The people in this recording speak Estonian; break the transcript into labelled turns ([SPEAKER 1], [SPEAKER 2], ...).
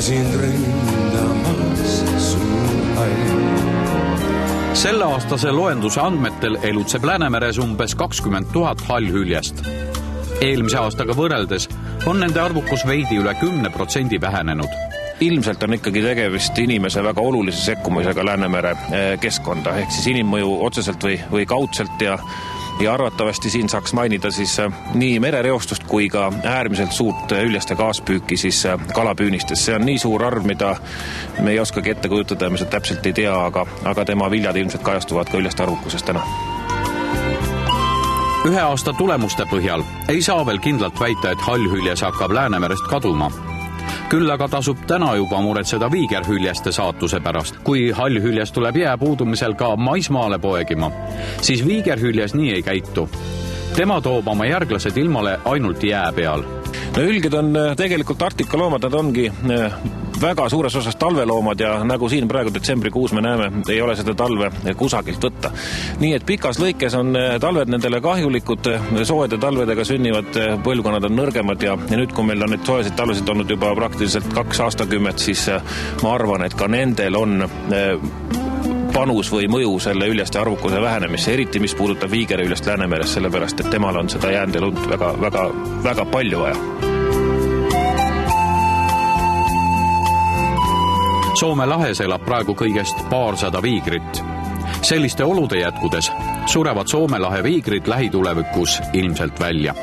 [SPEAKER 1] siin ründamas suur hall.
[SPEAKER 2] Selleaastase loenduse andmetel elutseb Läänemeres umbes 20 000 hallhüljest. Eelmise aastaga võrreldes on nende arvukus veidi üle 10% vähenenud.
[SPEAKER 3] Ilmselt on ikkagi tegevist inimese väga olulise sekkumisega Läänemere keskkonda, ehk siis inimmõju otseselt või kaudselt ja arvatavasti siin saaks mainida siis nii merereostust kui ka äärmiselt suurt hüljeste kaaspüüki siis kalapüünistes. See on nii suur arv, mida me ei oskagi ette kujutada ja me seda täpselt ei tea, aga tema viljad ilmselt kajastuvad ka hüljeste arvukuses täna.
[SPEAKER 2] Ühe aasta tulemuste põhjal ei saa veel kindlalt väita, et hallhüljes hakkab Läänemerest kaduma. Küll aga tasub täna juba muretseda viigerhüljeste saatuse pärast. Kui hallhüljes tuleb jää puudumisel ka maismaale poegima, siis viigerhüljes nii ei käitu. Tema toob oma järglased ilmale ainult jää peal.
[SPEAKER 3] No ülged on tegelikult arktikaloomad, nad ongi väga suures osas talveloomad ja nagu siin praegu detsembrikuus me näeme, ei ole seda talve kusagilt võtta. Nii et pikas lõikes on talved nendele kahjulikud, soojade talvedega sünnivad põlvkonnad on nõrgemad ja nüüd, kui meil on need soojasid talvesid olnud juba praktiliselt 2 aastakümmet, siis ma arvan, et ka nendel on panus või mõju selle hüljeste arvukuse vähenemisse, eriti mis puudutab viigerhüljest Läänemeres, sellepärast, et temal on seda jäänd ja lund väga palju vaja.
[SPEAKER 2] Soome lahes elab praegu kõigest paarsada viigrit. Selliste olude jätkudes surevad Soome lahe viigrid lähitulevikus ilmselt välja.